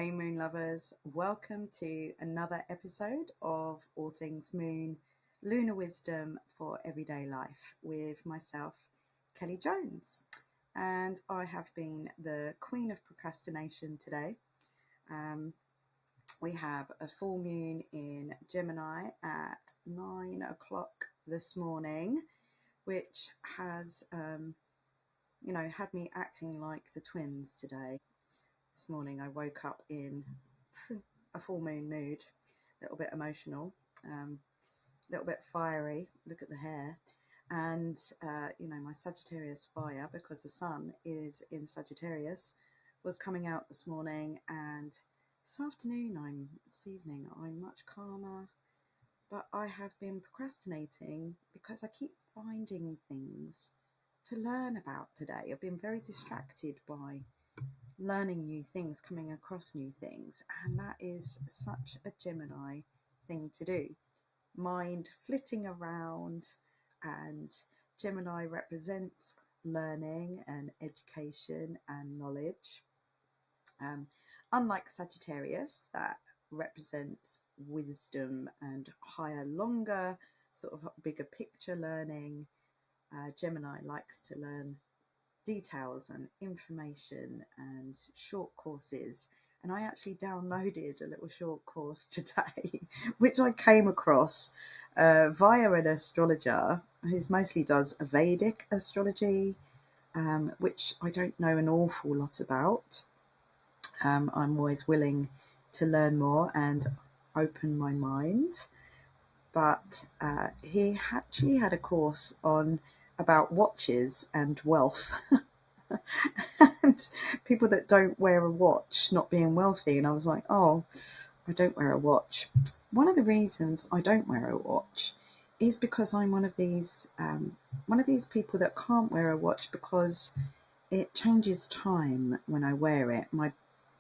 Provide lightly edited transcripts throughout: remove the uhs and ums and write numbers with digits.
Hey Moon lovers, welcome to another episode of All Things Moon, Lunar Wisdom for Everyday Life with myself, Kelly Jones. And I have been the queen of procrastination today. We have a full moon in Gemini at 9 o'clock this morning, which has, had me acting like the twins today. This morning I woke up in a full moon mood, a little bit emotional, a little bit fiery. Look at the hair. And, my Sagittarius fire, because the sun is in Sagittarius, was coming out this morning. And this evening, I'm much calmer. But I have been procrastinating because I keep finding things to learn about today. I've been very distracted by learning new things, coming across new things, and that is such a Gemini thing to do. Mind flitting around, and Gemini represents learning and education and knowledge. Unlike Sagittarius, that represents wisdom and higher, longer, sort of bigger picture learning, Gemini likes to learn details and information and short courses. And I actually downloaded a little short course today, which I came across via an astrologer who mostly does Vedic astrology, which I don't know an awful lot about. I'm always willing to learn more and open my mind. But he actually had a course on about watches and wealth. And people that don't wear a watch not being wealthy. And I was like, oh, I don't wear a watch. One of the reasons I don't wear a watch is because I'm one of these people that can't wear a watch because it changes time when I wear it. My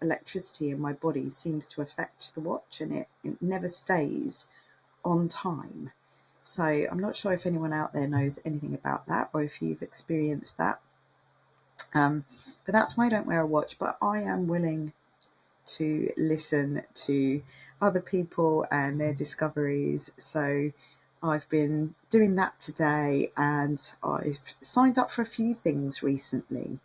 electricity in my body seems to affect the watch, and it never stays on time. So I'm not sure if anyone out there knows anything about that, or if you've experienced that. But that's why I don't wear a watch. But I am willing to listen to other people and their discoveries. So I've been doing that today, and I've signed up for a few things recently.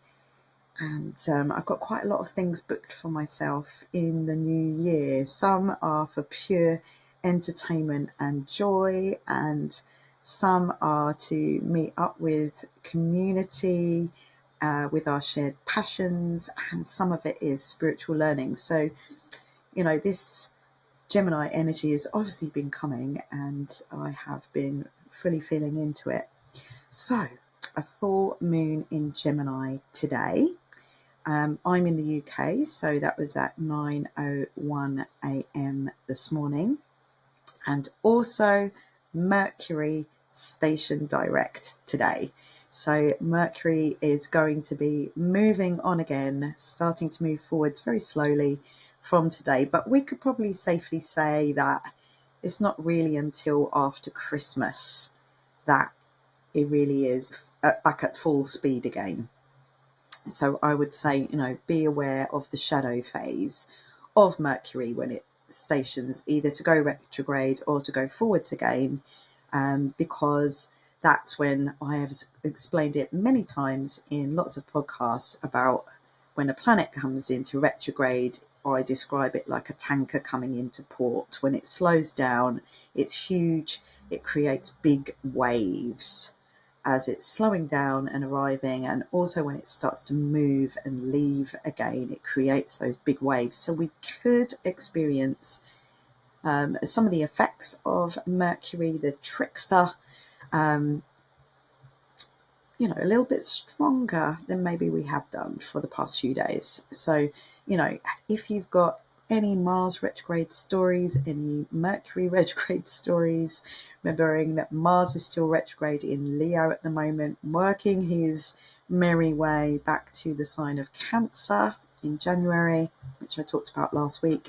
And I've got quite a lot of things booked for myself in the new year. Some are for pure entertainment and joy, and some are to meet up with community, with our shared passions, and some of it is spiritual learning. So, this Gemini energy has obviously been coming, and I have been fully feeling into it. So, a full moon in Gemini today. I'm in the UK, so that was at 9:01 a.m. this morning. And also Mercury station direct today. So Mercury is going to be moving on again, starting to move forwards very slowly from today. But we could probably safely say that it's not really until after Christmas that it really is back at full speed again. So I would say, be aware of the shadow phase of Mercury when it stations either to go retrograde or to go forwards again, because that's when I have explained it many times in lots of podcasts about when a planet comes into retrograde. I describe it like a tanker coming into port. When it slows down, it's huge. It creates big waves as it's slowing down and arriving, and also when it starts to move and leave again, it creates those big waves. So we could experience some of the effects of Mercury, the trickster, a little bit stronger than maybe we have done for the past few days. So, if you've got any Mars retrograde stories, any Mercury retrograde stories, remembering that Mars is still retrograde in Leo at the moment, working his merry way back to the sign of Cancer in January, which I talked about last week.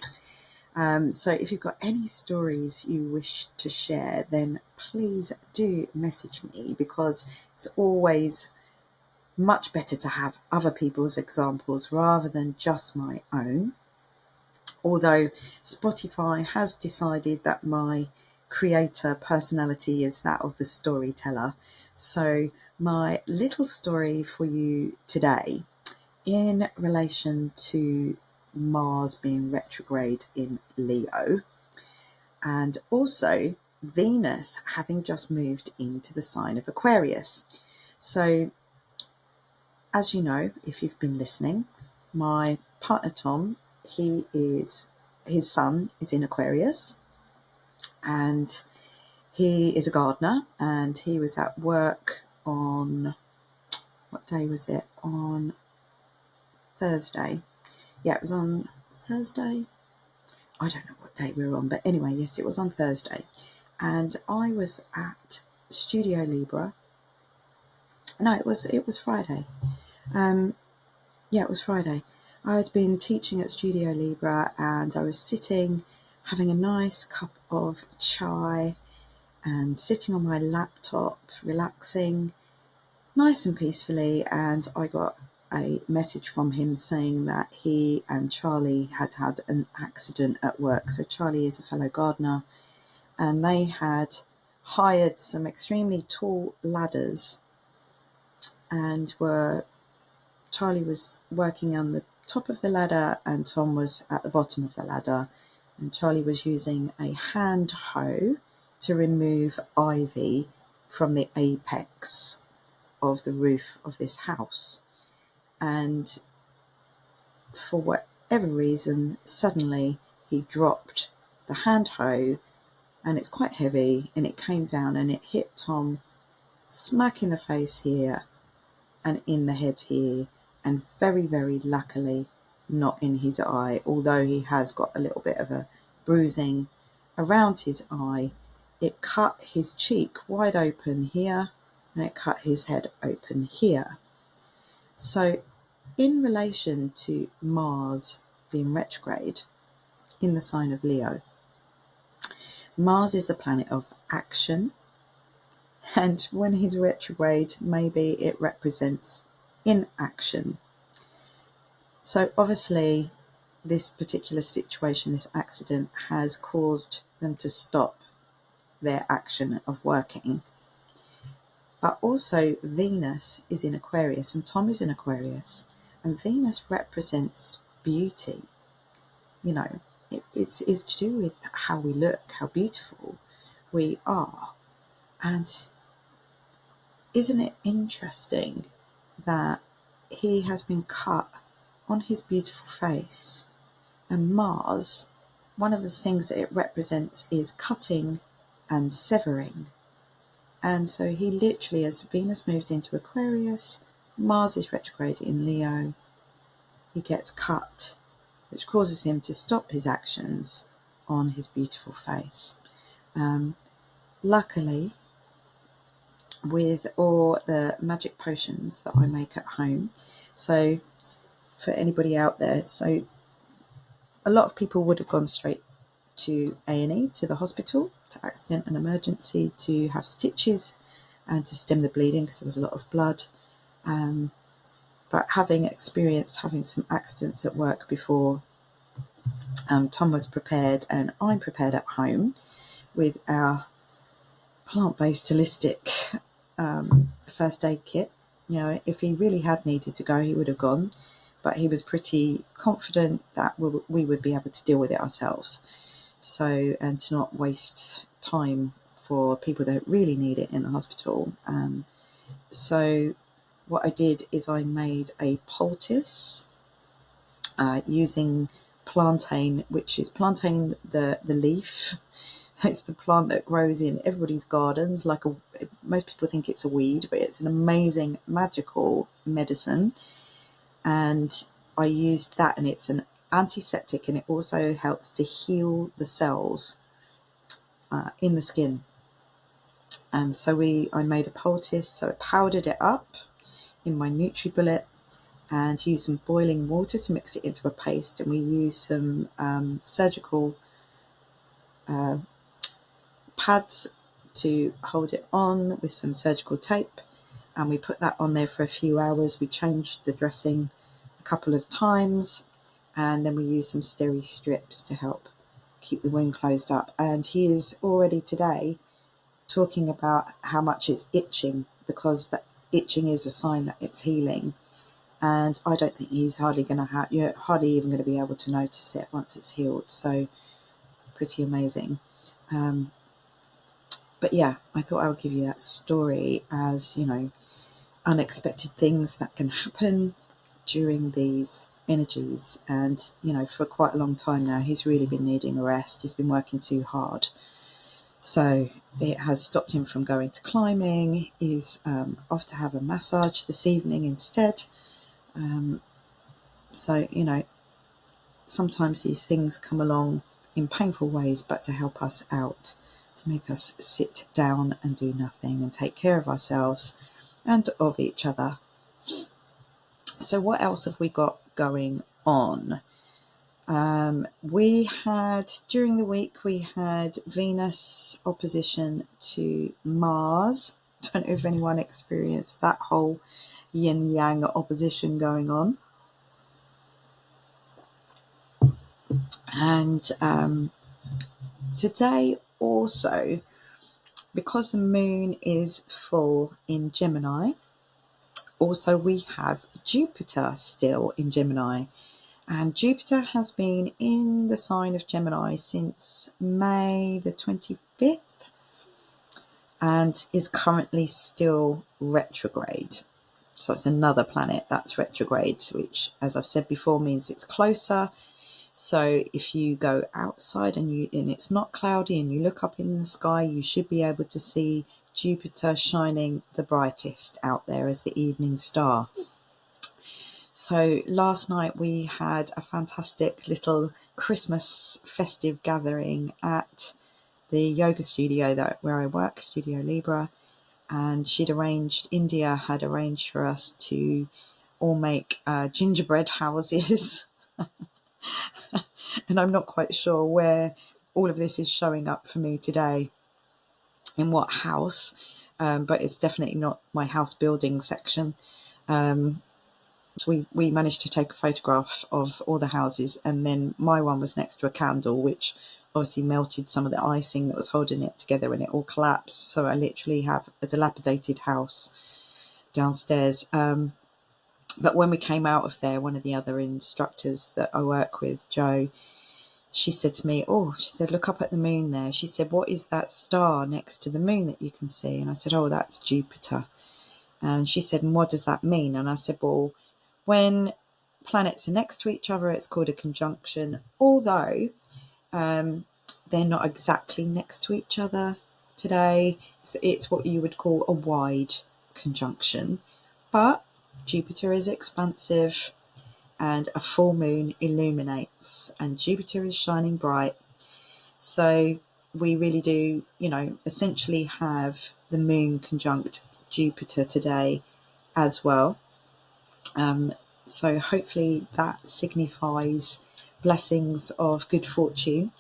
So if you've got any stories you wish to share, then please do message me, because it's always much better to have other people's examples rather than just my own. although Spotify has decided that my creator personality is that of the storyteller. So my little story for you today in relation to Mars being retrograde in Leo, and also Venus having just moved into the sign of Aquarius. So, as you know, if you've been listening, my partner Tom, his sun is in Aquarius, and he is a gardener, and he was at work on, what day was it? On Thursday. Yeah, it was on Thursday. I don't know what day we were on, but anyway, yes, it was on Thursday. And I was at Studio Libra. No, it was Friday. Yeah, it was Friday. I had been teaching at Studio Libra, and I was sitting having a nice cup of chai and sitting on my laptop, relaxing, nice and peacefully, and I got a message from him saying that he and Charlie had had an accident at work. So Charlie is a fellow gardener, and they had hired some extremely tall ladders, and Charlie was working on the top of the ladder and Tom was at the bottom of the ladder, and Charlie was using a hand hoe to remove ivy from the apex of the roof of this house. And for whatever reason, suddenly he dropped the hand hoe, and it's quite heavy, and it came down and it hit Tom smack in the face here and in the head here, and very, very luckily not in his eye, although he has got a little bit of a bruising around his eye. It cut his cheek wide open here, and it cut his head open here. So in relation to Mars being retrograde in the sign of Leo, Mars is a planet of action, and when he's retrograde, maybe it represents inaction. So obviously this particular situation, this accident, has caused them to stop their action of working. But also Venus is in Aquarius and Tom is in Aquarius, and Venus represents beauty. You know, it's to do with how we look, how beautiful we are. And isn't it interesting that he has been cut on his beautiful face, and Mars, one of the things that it represents is cutting and severing. And so he literally, as Venus moved into Aquarius, Mars is retrograde in Leo, he gets cut, which causes him to stop his actions on his beautiful face. Luckily, with all the magic potions that I make at home, so for anybody out there, so a lot of people would have gone straight to A&E, to the hospital, to accident and emergency, to have stitches and to stem the bleeding because there was a lot of blood. But having experienced having some accidents at work before, Tom was prepared and I'm prepared at home with our plant-based holistic first aid kit. You know, if he really had needed to go, he would have gone, but he was pretty confident that we would be able to deal with it ourselves. So, and to not waste time for people that really need it in the hospital. So what I did is I made a poultice using plantain, which is plantain, the leaf. It's the plant that grows in everybody's gardens. Most people think it's a weed, but it's an amazing magical medicine. And I used that, and it's an antiseptic, and it also helps to heal the cells in the skin. And so I made a poultice, so I powdered it up in my NutriBullet and used some boiling water to mix it into a paste, and we used some surgical pads to hold it on with some surgical tape, and we put that on there for a few hours. We changed the dressing a couple of times, and then we use some steri strips to help keep the wound closed up. And he is already today talking about how much it's itching, because the itching is a sign that it's healing. And I don't think he's hardly going to you're hardly even going to be able to notice it once it's healed. So pretty amazing. But yeah, I thought I would give you that story as, unexpected things that can happen during these energies. And, for quite a long time now, he's really been needing a rest. He's been working too hard. So it has stopped him from going to climbing. He's off to have a massage this evening instead. So, sometimes these things come along in painful ways, but to help us out, to make us sit down and do nothing and take care of ourselves and of each other. So what else have we got going on? During the week, we had Venus opposition to Mars. Don't know if anyone experienced that whole yin-yang opposition going on. And today also, because the moon is full in Gemini, also we have Jupiter still in Gemini. And Jupiter has been in the sign of Gemini since May the 25th and is currently still retrograde. So it's another planet that's retrograde, which, as I've said before, means it's closer. So if you go outside and it's not cloudy and you look up in the sky, you should be able to see Jupiter shining the brightest out there as the evening star. So last night we had a fantastic little Christmas festive gathering at the yoga studio where I work, Studio Libra, and India had arranged for us to all make gingerbread houses. And I'm not quite sure where all of this is showing up for me today, in what house, but it's definitely not my house building section. We managed to take a photograph of all the houses, and then my one was next to a candle, which obviously melted some of the icing that was holding it together, and it all collapsed. So I literally have a dilapidated house downstairs. But when we came out of there, one of the other instructors that I work with, Jo, she said to me, look up at the moon there. She said, what is that star next to the moon that you can see? And I said, that's Jupiter. And she said, and what does that mean? And I said, well, when planets are next to each other, it's called a conjunction, although they're not exactly next to each other today. So it's what you would call a wide conjunction. But Jupiter is expansive and a full moon illuminates, and Jupiter is shining bright. So we really do, essentially have the moon conjunct Jupiter today as well. So hopefully that signifies blessings of good fortune.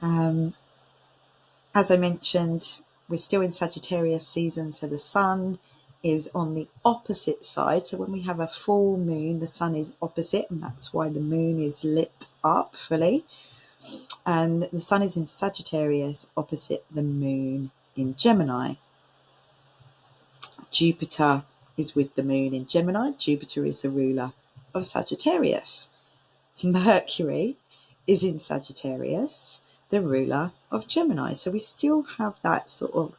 As I mentioned, we're still in Sagittarius season, so the sun is on the opposite side. So when we have a full moon, the sun is opposite, and that's why the moon is lit up fully. And the sun is in Sagittarius opposite the moon in Gemini. Jupiter is with the moon in Gemini. Jupiter is the ruler of Sagittarius. Mercury is in Sagittarius, the ruler of Gemini. So we still have that sort of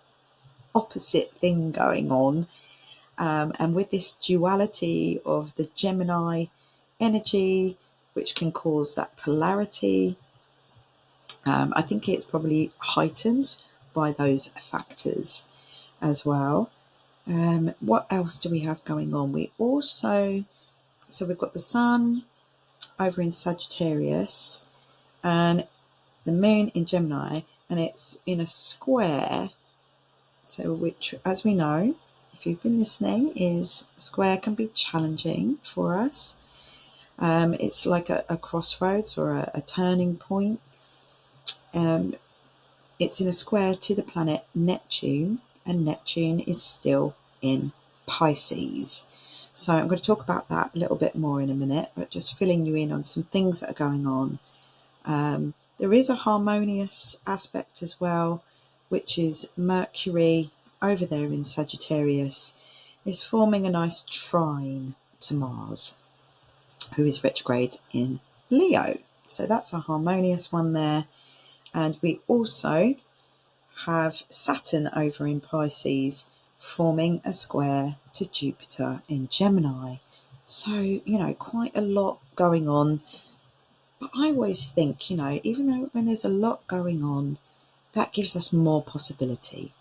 opposite thing going on. And with this duality of the Gemini energy, which can cause that polarity, I think it's probably heightened by those factors as well. What else do we have going on? We've got the sun over in Sagittarius and the moon in Gemini, and it's in a square. So which, as we know, if you've been listening, is square can be challenging for us. It's like a crossroads or a turning point. It's in a square to the planet Neptune, and Neptune is still in Pisces. So I'm going to talk about that a little bit more in a minute, but just filling you in on some things that are going on. There is a harmonious aspect as well, which is Mercury over there in Sagittarius is forming a nice trine to Mars, who is retrograde in Leo. So that's a harmonious one there. And we also have Saturn over in Pisces forming a square to Jupiter in Gemini. So, quite a lot going on. But I always think, even though when there's a lot going on, that gives us more possibility.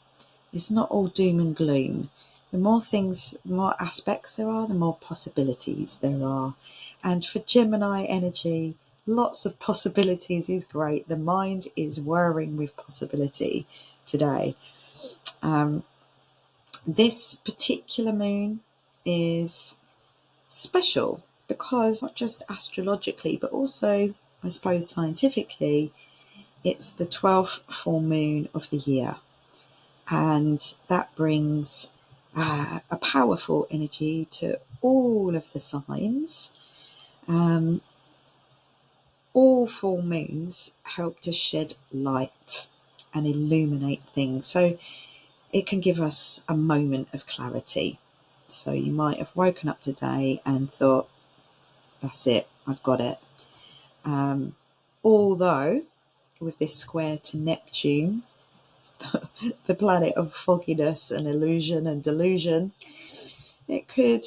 It's not all doom and gloom. The more things, the more aspects there are, the more possibilities there are. And for Gemini energy, lots of possibilities is great. The mind is whirring with possibility today. This particular moon is special because not just astrologically, but also, I suppose, scientifically, it's the 12th full moon of the year. And that brings a powerful energy to all of the signs. All full moons help to shed light and illuminate things. So it can give us a moment of clarity. So you might have woken up today and thought, that's it, I've got it. Although with this square to Neptune, the planet of fogginess and illusion and delusion, it could,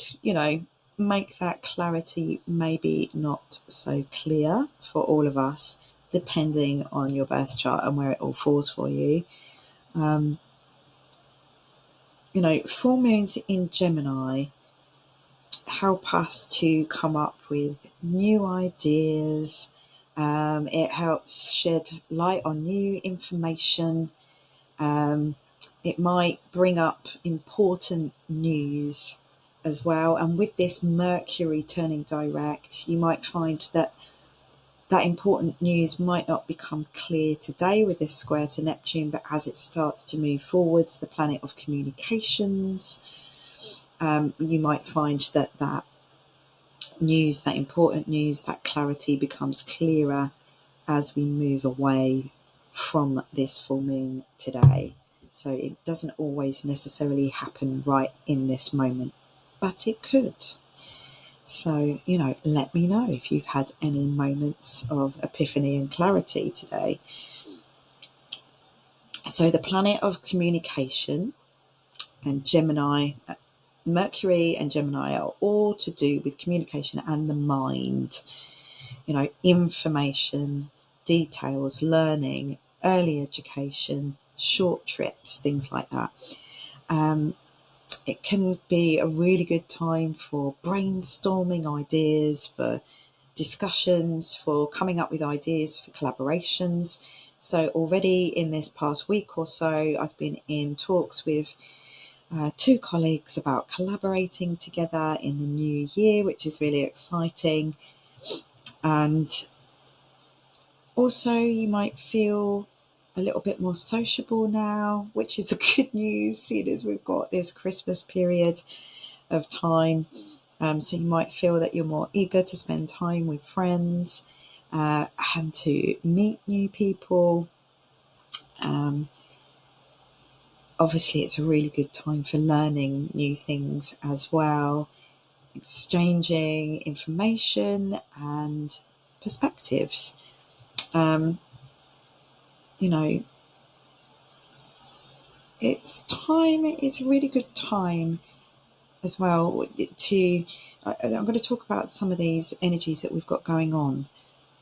make that clarity maybe not so clear for all of us, depending on your birth chart and where it all falls for you. Full moons in Gemini help us to come up with new ideas. It helps shed light on new information. It might bring up important news as well. And with this Mercury turning direct, you might find that important news might not become clear today with this square to Neptune, but as it starts to move forwards, the planet of communications, you might find that news, that important news, that clarity becomes clearer as we move away from this full moon today. So it doesn't always necessarily happen right in this moment, but it could. So, let me know if you've had any moments of epiphany and clarity today. So the planet of communication and Gemini, Mercury and Gemini are all to do with communication and the mind. Information, details, learning, early education, short trips, things like that. It can be a really good time for brainstorming ideas, for discussions, for coming up with ideas for collaborations. So already in this past week or so, I've been in talks with 2 colleagues about collaborating together in the new year, which is really exciting. And also you might feel a little bit more sociable now, which is a good news, seeing as we've got this Christmas period of time. So you might feel that you're more eager to spend time with friends and to meet new people. Obviously, it's a really good time for learning new things as well, exchanging information and perspectives. It's a really good time as well I'm going to talk about some of these energies that we've got going on,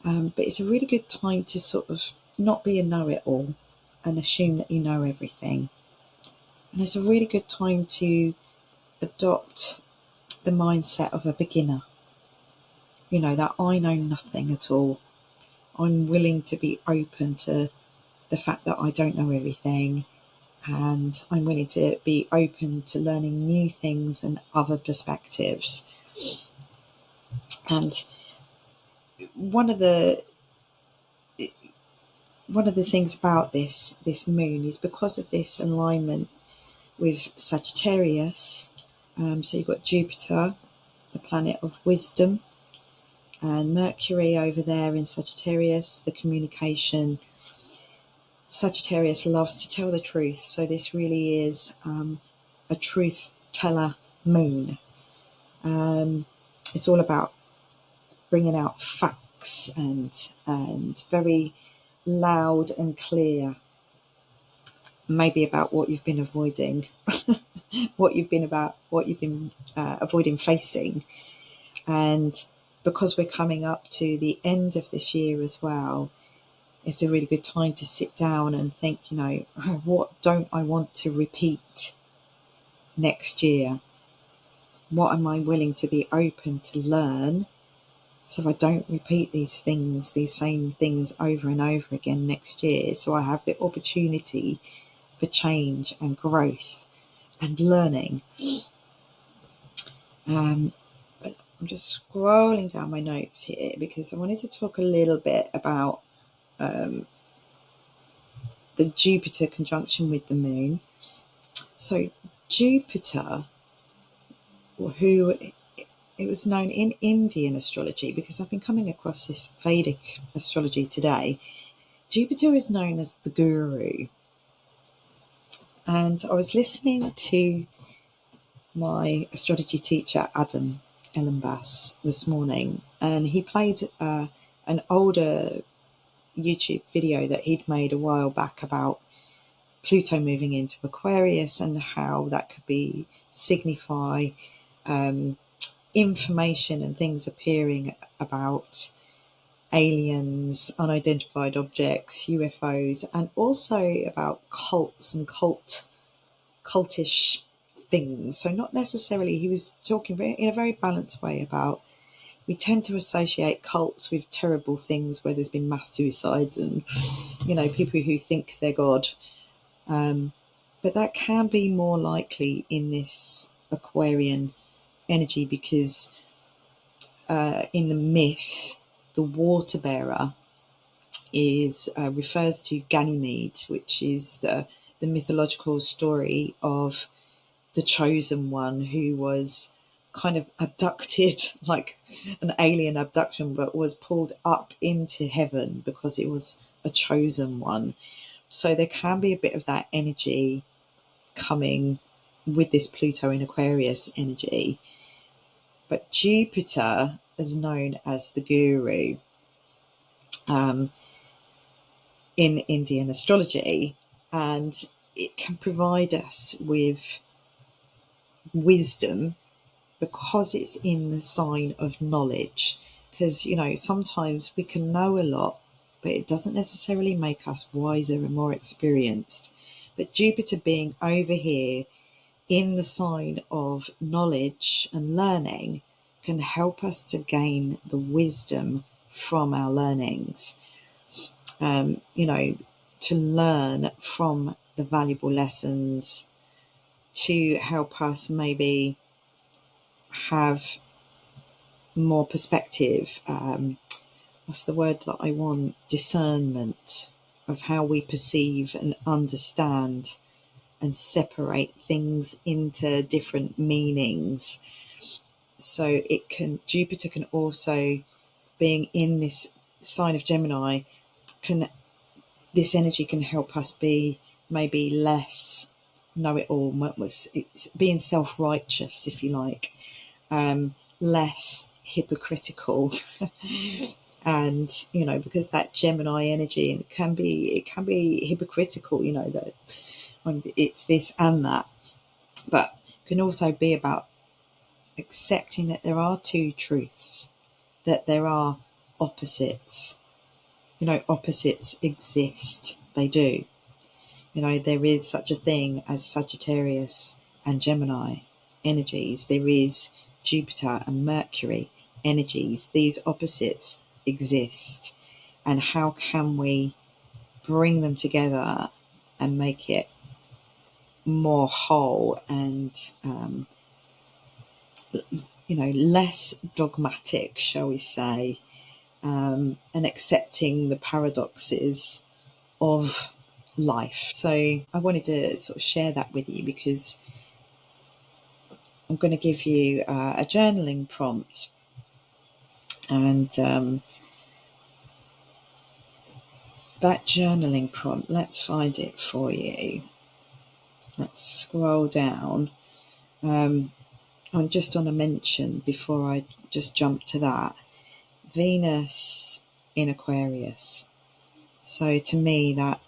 but it's a really good time to sort of not be a know-it-all and assume that you know everything. And it's a really good time to adopt the mindset of a beginner, that I know nothing at all. I'm willing to be open to the fact that I don't know everything, and I'm willing to be open to learning new things and other perspectives. And one of the things about this moon is because of this alignment with Sagittarius. So you've got Jupiter the planet of wisdom, and Mercury over there in Sagittarius, the communication. Sagittarius loves to tell the truth, so this really is a truth teller moon. It's all about bringing out facts and very loud and clear, maybe about what you've been avoiding, what you've been avoiding facing. And because we're coming up to the end of this year as well, it's a really good time to sit down and think, what don't I want to repeat next year? What am I willing to be open to learn, so I don't repeat these same things over and over again next year, so I have the opportunity for change and growth and learning. But I'm just scrolling down my notes here because I wanted to talk a little bit about the Jupiter conjunction with the moon. So Jupiter, who it was known in Indian astrology, because I've been coming across this Vedic astrology today, Jupiter is known as the guru. And I was listening to my astrology teacher, Adam Ellenbass, this morning, and he played an older YouTube video that he'd made a while back about Pluto moving into Aquarius and how that could signify information and things appearing about aliens, unidentified objects, UFOs, and also about cults and cultish things. So not necessarily, he was talking in a very balanced way about, we tend to associate cults with terrible things where there's been mass suicides and, people who think they're God. But that can be more likely in this Aquarian energy because in the myth, the water bearer refers to Ganymede, which is the mythological story of the chosen one who was kind of abducted, like an alien abduction, but was pulled up into heaven because it was a chosen one. So there can be a bit of that energy coming with this Pluto in Aquarius energy. But Jupiter is known as the guru in Indian astrology, and it can provide us with wisdom because it's in the sign of knowledge. Because, sometimes we can know a lot, but it doesn't necessarily make us wiser and more experienced. But Jupiter being over here in the sign of knowledge and learning can help us to gain the wisdom from our learnings. To learn from the valuable lessons, to help us maybe have more perspective. What's the word that I want? Discernment of how we perceive and understand and separate things into different meanings. So Jupiter can also, being in this sign of Gemini, this energy can help us be maybe less know-it-all, being self-righteous, if you like, less hypocritical. And because that Gemini energy, it can be hypocritical, that it's this and that, but can also be about accepting that there are two truths, that there are opposites. Opposites exist. They do. There is such a thing as Sagittarius and Gemini energies. There is Jupiter and Mercury energies. These opposites exist. And how can we bring them together and make it more whole and, less dogmatic, shall we say, and accepting the paradoxes of life. So I wanted to sort of share that with you because I'm going to give you a journaling prompt, and that journaling prompt, let's find it for you. Let's scroll down. I'm just on a mention before I just jump to that. Venus in Aquarius. So to me, that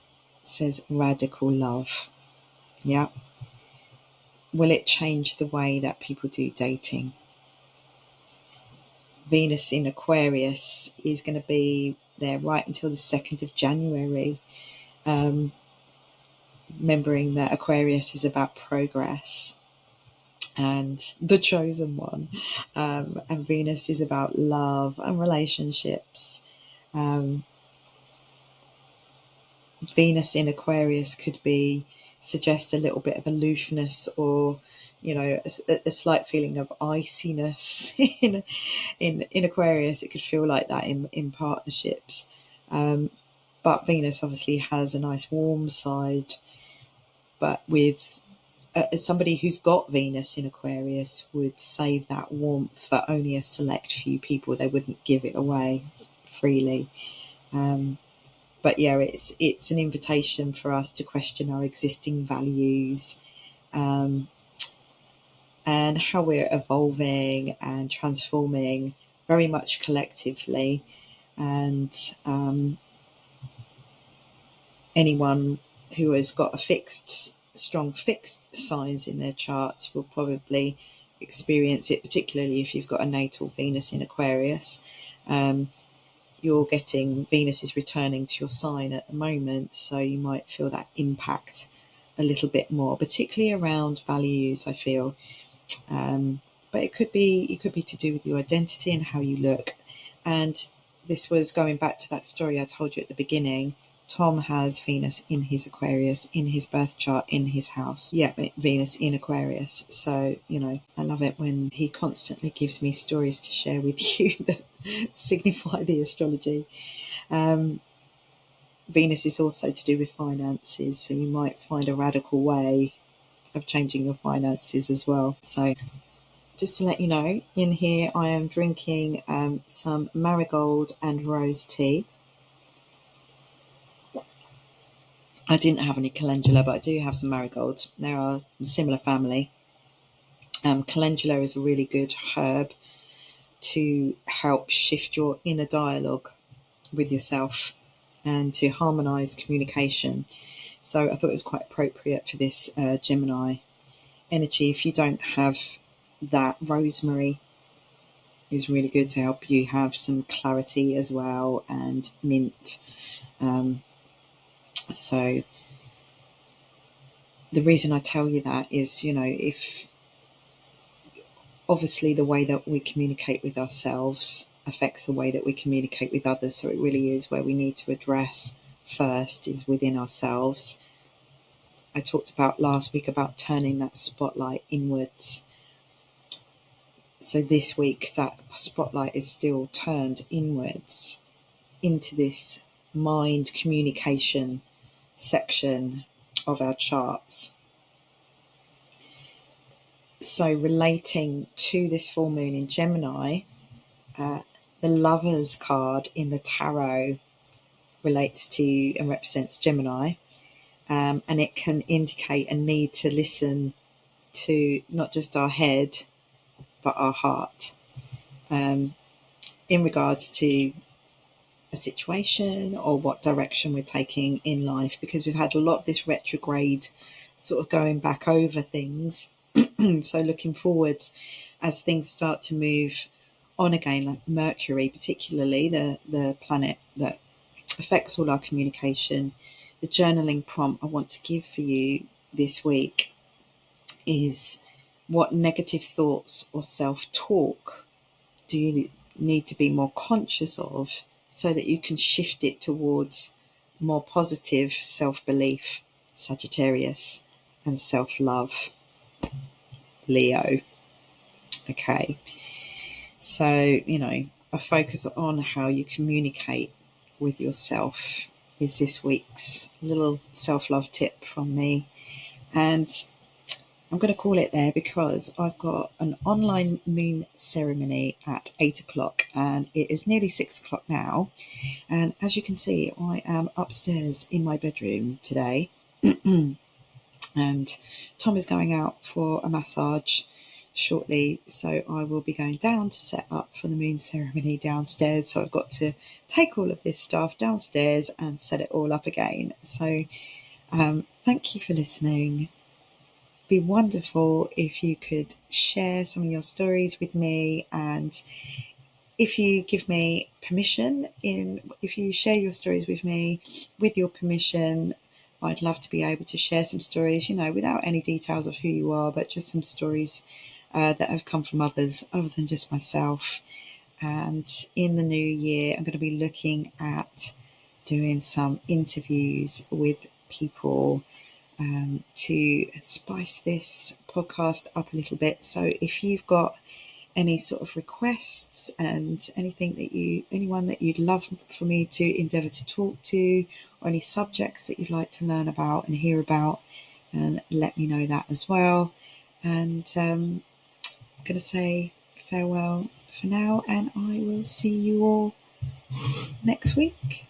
says radical love. Yeah. Will it change the way that people do dating? Venus in Aquarius is going to be there right until the 2nd of January. Remembering that Aquarius is about progress and the chosen one. And Venus is about love and relationships. Venus in Aquarius could suggest a little bit of aloofness, or a slight feeling of iciness in Aquarius. It could feel like that in partnerships, but Venus obviously has a nice warm side. But with somebody who's got Venus in Aquarius would save that warmth for only a select few people. They wouldn't give it away freely. But yeah, it's an invitation for us to question our existing values, and how we're evolving and transforming very much collectively. And anyone who has got strong fixed signs in their charts will probably experience it, particularly if you've got a natal Venus in Aquarius. You're getting Venus is returning to your sign at the moment, so you might feel that impact a little bit more, particularly around values, I feel. But it could be to do with your identity and how you look. And this was going back to that story I told you at the beginning. Tom has Venus in his Aquarius, in his birth chart, in his house. Yeah, Venus in Aquarius. So, I love it when he constantly gives me stories to share with you that signify the astrology. Venus is also to do with finances, so you might find a radical way of changing your finances as well. So just to let you know, in here I am drinking some marigold and rose tea. I didn't have any calendula, but I do have some marigold. They are a similar family. Calendula is a really good herb to help shift your inner dialogue with yourself and to harmonise communication. So I thought it was quite appropriate for this Gemini energy. If you don't have that, rosemary is really good to help you have some clarity as well, and mint. So the reason I tell you that is, if obviously the way that we communicate with ourselves affects the way that we communicate with others. So it really is where we need to address first is within ourselves. I talked about last week about turning that spotlight inwards. So this week that spotlight is still turned inwards into this mind communication section of our charts. So relating to this full moon in Gemini, the Lovers card in the tarot relates to and represents Gemini, and it can indicate a need to listen to not just our head but our heart, in regards to a situation or what direction we're taking in life, because we've had a lot of this retrograde sort of going back over things. So looking forwards as things start to move on again, like Mercury, particularly the planet that affects all our communication. The journaling prompt I want to give for you this week is, what negative thoughts or self-talk do you need to be more conscious of so that you can shift it towards more positive self-belief, Sagittarius, and self-love, Leo. Okay, so a focus on how you communicate with yourself is this week's little self-love tip from me. And I'm going to call it there because I've got an online moon ceremony at 8 o'clock and it is nearly 6 o'clock now. And as you can see, I am upstairs in my bedroom today. And Tom is going out for a massage shortly, so I will be going down to set up for the moon ceremony downstairs. So I've got to take all of this stuff downstairs and set it all up again. So thank you for listening. Be wonderful if you could share some of your stories with me, and if you give me permission, if you share your stories with me with your permission, I'd love to be able to share some stories, without any details of who you are, but just some stories that have come from others other than just myself. And in the new year, I'm going to be looking at doing some interviews with people to spice this podcast up a little bit. So if you've got any sort of requests and anyone that you'd love for me to endeavour to talk to, or any subjects that you'd like to learn about and hear about, and let me know that as well. And I'm going to say farewell for now, and I will see you all next week.